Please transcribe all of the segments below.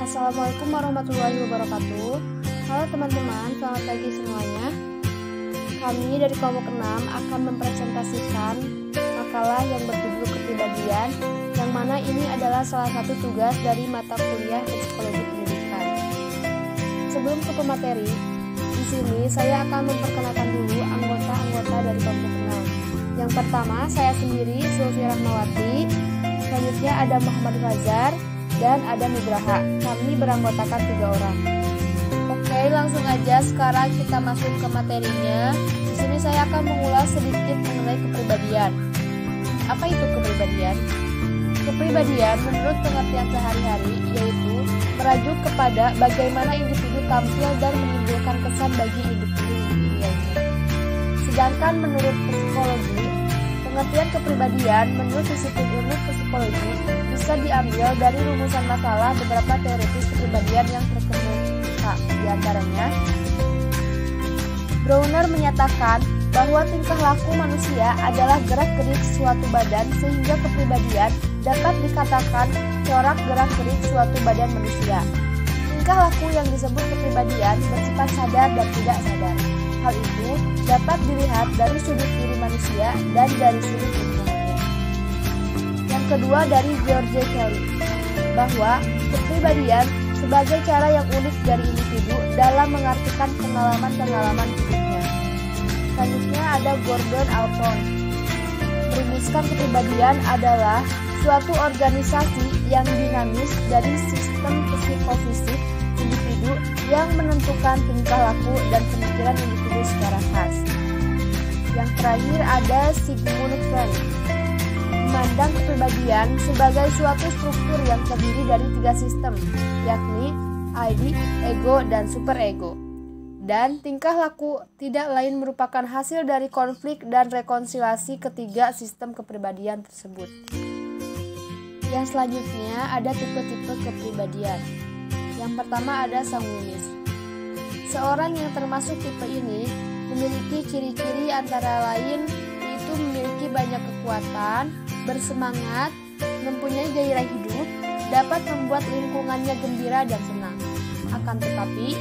Assalamualaikum warahmatullahi wabarakatuh. Halo teman-teman, selamat pagi semuanya. Kami dari kelompok 6 akan mempresentasikan makalah yang berjudul kepribadian, yang mana ini adalah salah satu tugas dari mata kuliah psikologi pendidikan. Sebelum ke pemateri, di sini saya akan memperkenalkan dulu anggota-anggota dari kelompok 6. Yang pertama, saya sendiri, Sulfi Rahmawati. Selanjutnya ada Muhammad Fajar dan ada Nugraha. Kami beranggotakan 3 orang. Oke, langsung aja sekarang kita masuk ke materinya. Di sini saya akan mengulas sedikit mengenai kepribadian. Apa itu kepribadian? Kepribadian menurut pengertian sehari-hari yaitu merujuk kepada bagaimana individu tampil dan menimbulkan kesan bagi individu lainnya. Sedangkan menurut psikologi, pengertian kepribadian menurut disiplin ilmu psikologi bisa diambil dari rumusan masalah beberapa teoritis kepribadian yang terkemuka. Di antaranya, Browner menyatakan bahwa tingkah laku manusia adalah gerak-gerik suatu badan, sehingga kepribadian dapat dikatakan corak gerak-gerik suatu badan manusia. Tingkah laku yang disebut kepribadian bersifat sadar dan tidak sadar. Hal itu dapat dilihat dari sudut diri manusia dan dari sudut lingkungannya. Yang kedua dari George Kelly, bahwa kepribadian sebagai cara yang unik dari individu dalam mengartikan pengalaman-pengalaman hidupnya. Selanjutnya ada Gordon Alton, merumuskan kepribadian adalah suatu organisasi yang dinamis dari sistem psikofisik individu yang menentukan tingkah laku dan pemikiran individu secara khas. Yang terakhir ada Sigmund Freud, memandang kepribadian sebagai suatu struktur yang terdiri dari 3 sistem, yakni ID, ego, dan superego. Dan tingkah laku tidak lain merupakan hasil dari konflik dan rekonsiliasi ketiga sistem kepribadian tersebut. Yang selanjutnya ada tipe-tipe kepribadian. Yang pertama ada sanguinis. Seorang yang termasuk tipe ini memiliki ciri-ciri antara lain yaitu memiliki banyak kekuatan, bersemangat, mempunyai gairah hidup, dapat membuat lingkungannya gembira dan senang. Akan tetapi,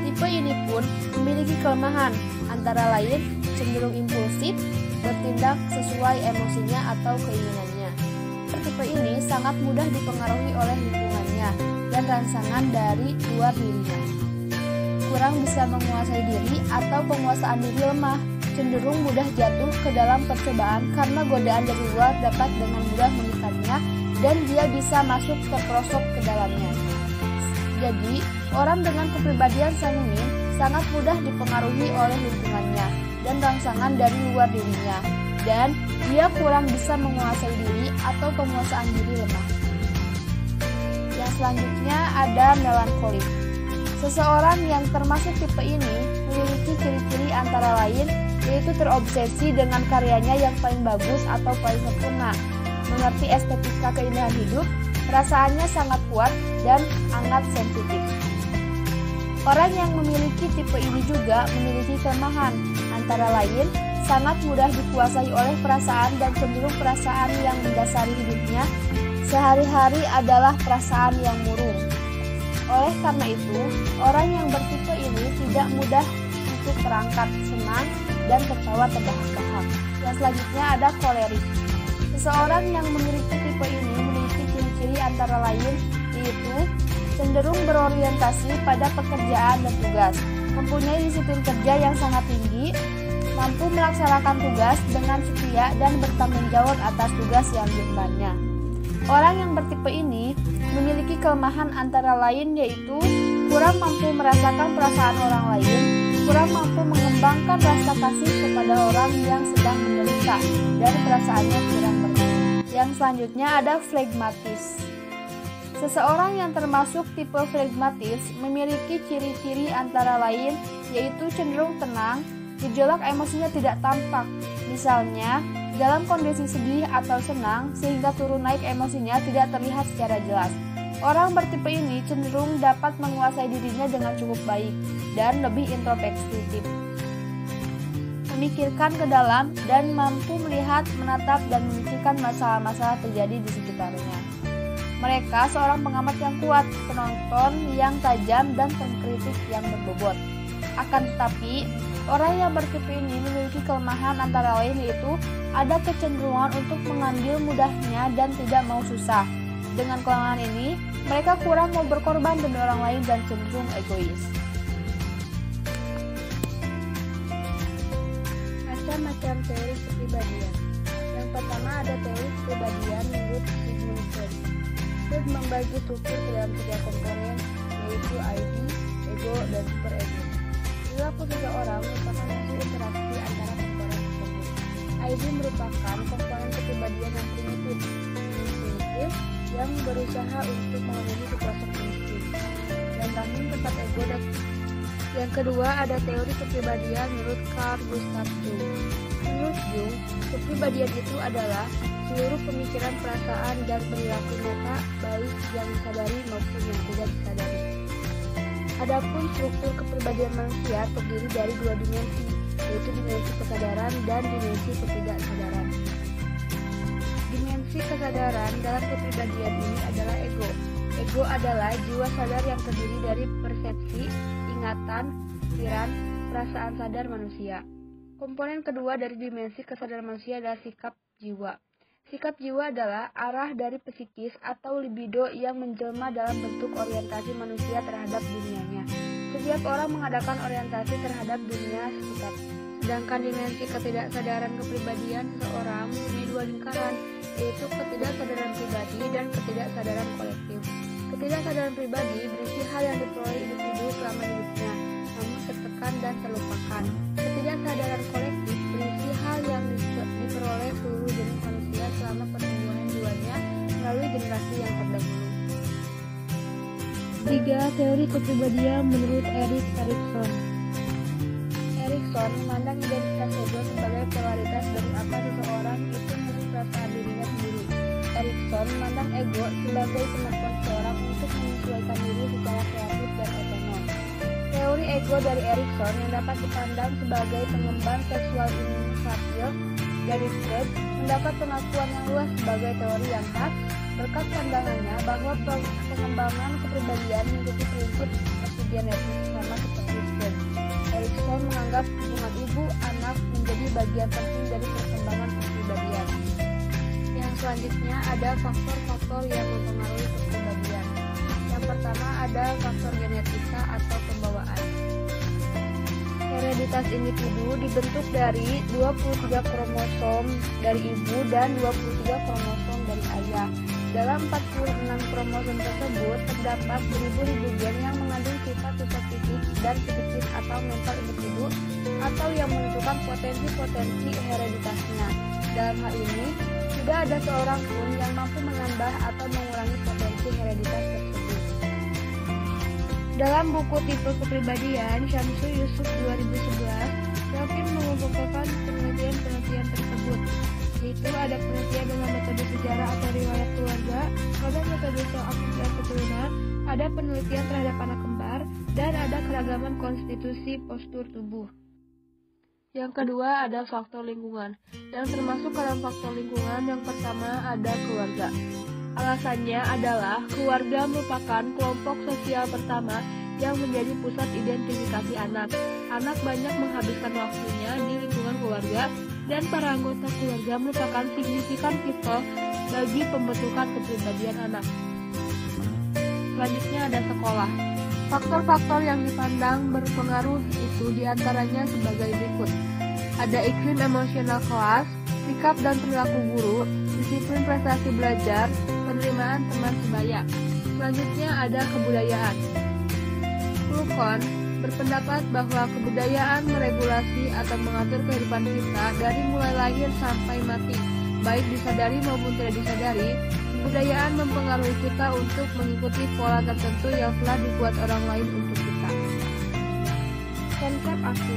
tipe ini pun memiliki kelemahan, antara lain cenderung impulsif, bertindak sesuai emosinya atau keinginannya. Tipe ini sangat mudah dipengaruhi oleh lingkungannya dan rangsangan dari luar dirinya. Kurang bisa menguasai diri atau penguasaan diri lemah, cenderung mudah jatuh ke dalam percobaan karena godaan dari luar dapat dengan mudah mengikatnya dan dia bisa masuk terperosok ke dalamnya. Jadi, orang dengan kepribadian sanguin sangat mudah dipengaruhi oleh lingkungannya dan rangsangan dari luar dirinya, dan dia kurang bisa menguasai diri atau penguasaan diri lemah. Yang selanjutnya ada melankolik. Seseorang yang termasuk tipe ini memiliki ciri-ciri antara lain yaitu terobsesi dengan karyanya yang paling bagus atau paling sempurna, mengerti estetika keindahan hidup, perasaannya sangat kuat dan sangat sensitif. Orang yang memiliki tipe ini juga memiliki kelemahan, antara lain sangat mudah dikuasai oleh perasaan dan cenderung perasaan yang mendasari hidupnya sehari-hari adalah perasaan yang murung. Oleh karena itu, orang yang bertipe ini tidak mudah untuk terangkat, senang, dan tertawa terbahak-bahak. Yang selanjutnya ada kolerik. Seseorang yang memiliki tipe ini memiliki ciri-ciri antara lain yaitu cenderung berorientasi pada pekerjaan dan tugas, mempunyai disiplin kerja yang sangat tinggi, mampu melaksanakan tugas dengan setia dan bertanggung jawab atas tugas yang diembannya. Orang yang bertipe ini memiliki kelemahan antara lain yaitu kurang mampu merasakan perasaan orang lain, kurang mampu mengembangkan rasa kasih kepada orang yang sedang menderita, dan perasaannya kurang berani. Yang selanjutnya ada flegmatis. Seseorang yang termasuk tipe flegmatis memiliki ciri-ciri antara lain yaitu cenderung tenang, gejolak emosinya tidak tampak, misalnya dalam kondisi sedih atau senang sehingga turun naik emosinya tidak terlihat secara jelas. Orang bertipe ini cenderung dapat menguasai dirinya dengan cukup baik dan lebih introspektif, memikirkan ke dalam dan mampu melihat, menatap, dan memikirkan masalah-masalah terjadi di sekitarnya. Mereka seorang pengamat yang kuat, penonton yang tajam, dan pengkritik yang berbobot. Akan tetapi, orang yang bertipe ini memiliki kelemahan antara lain yaitu ada kecenderungan untuk mengambil mudahnya dan tidak mau susah. Dengan kelemahan ini, mereka kurang mau berkorban demi orang lain dan cenderung egois. Macam-macam teori kepribadian. Yang pertama ada teori kepribadian menurut Sigmund Freud. Freud membagi struktur ke dalam 3 komponen, yaitu ID, ego, dan superego. Perilaku seseorang merupakan hasil interaksi antara komponen tersebut. ID merupakan komponen kepribadian yang primitif yang berusaha untuk memenuhi situasi prinsip. Dan bangun tempat ego. Yang kedua ada teori kepribadian menurut Carl Gustav Jung. Menurut Jung, kepribadian itu adalah seluruh pemikiran, perasaan, dan perilaku nyata, baik yang disadari maupun yang tidak disadari. Adapun struktur kepribadian manusia terdiri dari 2 dimensi, yaitu dimensi kesadaran dan dimensi ketidaksadaran. Dimensi kesadaran dalam kepribadian ini adalah ego. Ego adalah jiwa sadar yang terdiri dari persepsi, ingatan, pikiran, perasaan sadar manusia. Komponen kedua dari dimensi kesadaran manusia adalah sikap jiwa. Sikap jiwa adalah arah dari psikis atau libido yang menjelma dalam bentuk orientasi manusia terhadap dunianya. Setiap orang mengadakan orientasi terhadap dunia sekitar. Sedangkan dimensi ketidaksadaran kepribadian seseorang mempunyai 2 lingkaran, yaitu ketidaksadaran pribadi dan ketidaksadaran kolektif. Ketidaksadaran pribadi berisi hal yang diperoleh individu selama hidupnya, namun tertekan dan terlupakan. Ketidaksadaran kolektif berisi hal yang diperoleh seluruh jenis manusia selama pertumbuhan jiwanya melalui generasi yang terdahulu. 3. Teori kepribadian menurut Erik Erikson. Erikson memandang identitas ego sebagai polaritas dari apa seseorang itu menurut perasaan dirinya sendiri. Erikson memandang ego sebagai kemampuan seseorang untuk menyesuaikan diri secara kreatif dan otonom. Teori ego dari Erikson yang dapat dipandang sebagai pengembangan seksual infantile dari Freud mendapat pengakuan yang luas sebagai teori yang khas berkat pandangannya bahwa pengembangan kepribadian mengikuti prinsip epigenetik sama seperti Freud. Erikson menganggap hubungan ibu-anak menjadi bagian penting dari perkembangan kepribadian. Yang selanjutnya ada faktor-faktor yang mempengaruhi kepribadian. Yang pertama ada faktor genetika atau pembawaan. Hereditas individu dibentuk dari 23 kromosom dari ibu dan 23 kromosom dari ayah. Dalam 46 kromosom tersebut terdapat beribu-ribu gen yang mengandung sifat-sifat fisik dan psikis atau mental individu atau yang menentukan potensi-potensi hereditasnya. Dalam hal ini, tidak ada seorang pun yang mampu menambah atau mengurangi potensi hereditas tersebut. Dalam buku Tipe Kepribadian Syamsu Yusuf 2011, Rafin mengumpulkan penelitian-penelitian tersebut, yaitu ada penelitian dengan metode sejarah atau riwayat keluarga, ada metode soal aktivitas keturunan, ada penelitian terhadap anak kembar, dan ada keragaman konstitusi postur tubuh. Yang kedua ada faktor lingkungan, dan termasuk dalam faktor lingkungan yang pertama ada keluarga. Alasannya adalah keluarga merupakan kelompok sosial pertama yang menjadi pusat identifikasi anak. Anak banyak menghabiskan waktunya di lingkungan keluarga dan para anggota keluarga merupakan signifikan people bagi pembentukan kepribadian anak. Selanjutnya ada sekolah. Faktor-faktor yang dipandang berpengaruh itu diantaranya sebagai berikut. Ada iklim emosional kelas, sikap dan perilaku guru, disiplin prestasi belajar, penerimaan teman sebaya. Selanjutnya ada kebudayaan. Klukon berpendapat bahwa kebudayaan meregulasi atau mengatur kehidupan kita dari mulai lahir sampai mati, baik disadari maupun tidak disadari. Kebudayaan mempengaruhi kita untuk mengikuti pola tertentu yang telah dibuat orang lain untuk kita. Konsep aku.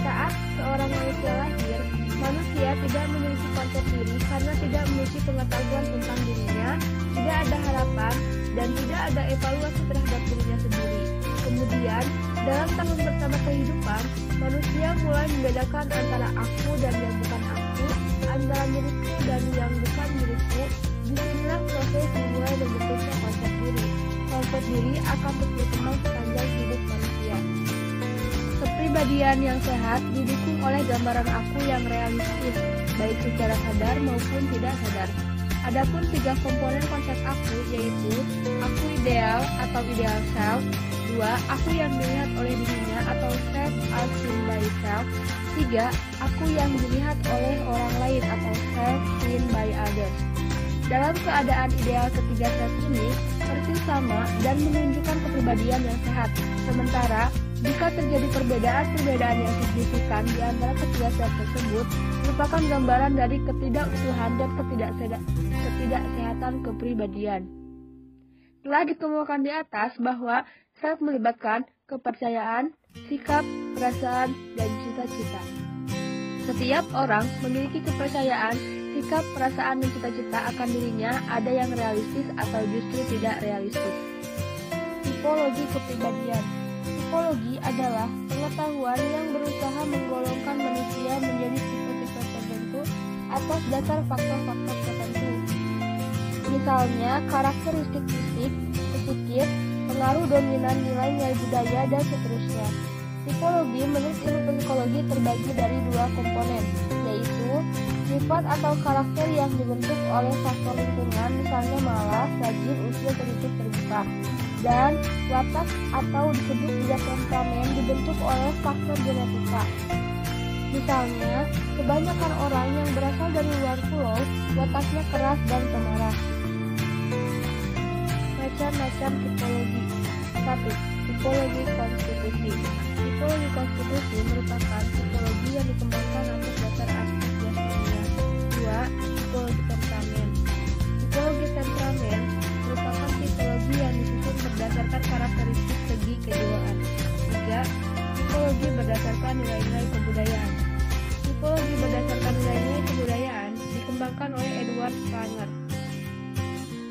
Saat seorang manusia lahir, manusia tidak memiliki konsep diri karena tidak memiliki pengetahuan tentang dirinya, tidak ada harapan, dan tidak ada evaluasi terhadap dirinya sendiri. Kemudian, dalam tahun pertama kehidupan, manusia mulai membedakan antara aku dan yang bukan aku, antara milikku dan yang bukan milikku. Disinilah proses dimulai berbentuknya konsep diri. Konsep diri akan terus berkembang sepanjang hidup manusia. Kepribadian yang sehat didukung oleh gambaran aku yang realistis, baik secara sadar maupun tidak sadar. Adapun 3 komponen konsep aku, yaitu aku ideal atau ideal self, 2. Aku yang dilihat oleh dirinya atau self as seen by self, 3. Aku yang dilihat oleh orang lain atau self seen by others. Dalam keadaan ideal ketiga self ini persis sama dan menunjukkan kepribadian yang sehat. Sementara jika terjadi perbedaan-perbedaan yang signifikan di antara ketiga self tersebut, merupakan gambaran dari ketidakutuhan dan ketidaksehatan kepribadian. Telah dikemukakan di atas bahwa self melibatkan kepercayaan, sikap, perasaan, dan cita-cita. Setiap orang memiliki kepercayaan, sikap, perasaan, dan cita-cita akan dirinya, ada yang realistis atau justru tidak realistis. Tipologi kepribadian. Tipologi adalah pengetahuan yang berusaha menggolongkan manusia menjadi tipe-tipe tertentu atas dasar faktor-faktor tertentu. Misalnya, karakteristik fisik, psikis, pengaruh dominan nilai-nilai budaya, dan seterusnya. Tipologi menurut ilmu psikologi terbagi dari 2 komponen, yaitu sifat atau karakter yang dibentuk oleh faktor lingkungan, misalnya malas, rajin, usil, tertutup, terbuka, dan watak atau disebut juga temperamen dibentuk oleh faktor genetika. Misalnya, kebanyakan orang yang berasal dari luar pulau, wataknya keras dan pemarah. Macam-macam tipologi. 1. Tipologi konstitusi. Tipologi konstitusi merupakan tipologi yang dikembangkan atas dasar aspek jasmania. 2. Tipologi temperamen. Tipologi temperamen merupakan tipologi yang disusun berdasarkan karakteristik segi kejiwaan. 3. Tipologi berdasarkan nilai-nilai kebudayaan. Tipologi berdasarkan nilai-nilai kebudayaan dikembangkan oleh Edward Spranger.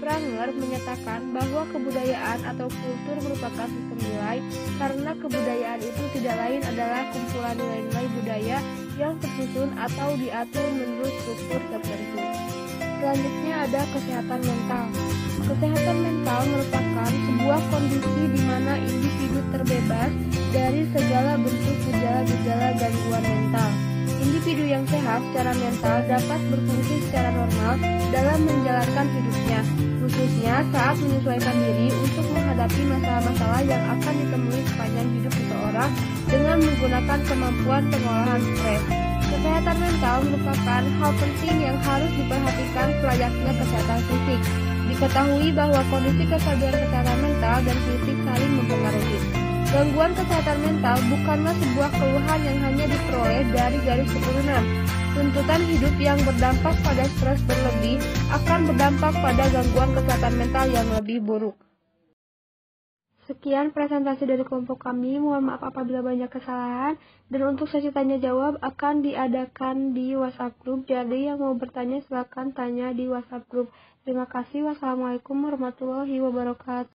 Spranger menyatakan bahwa kebudayaan atau kultur merupakan sistem nilai karena kebudayaan itu tidak lain adalah kumpulan nilai-nilai budaya yang tersusun atau diatur menurut struktur tertentu. Selanjutnya ada kesehatan mental. Kesehatan mental merupakan sebuah kondisi di mana individu terbebas dari segala bentuk gejala-gejala gangguan mental. Individu yang sehat secara mental dapat berfungsi secara normal dalam menjalankan hidupnya, khususnya saat menyesuaikan diri untuk menghadapi masalah-masalah yang akan ditemui sepanjang hidup seseorang dengan menggunakan kemampuan pengolahan stres. Kesehatan mental merupakan hal penting yang harus diperhatikan selayaknya kesehatan fisik. Diketahui bahwa kondisi kestabilan kesehatan mental dan fisik saling mempengaruhi. Gangguan kesehatan mental bukanlah sebuah keluhan yang hanya diperoleh dari garis keturunan. Tuntutan hidup yang berdampak pada stres berlebih akan berdampak pada gangguan kesehatan mental yang lebih buruk. Sekian presentasi dari kelompok kami. Mohon maaf apabila banyak kesalahan. Dan untuk sesi tanya jawab akan diadakan di WhatsApp group. Jadi yang mau bertanya silakan tanya di WhatsApp group. Terima kasih. Wassalamualaikum warahmatullahi wabarakatuh.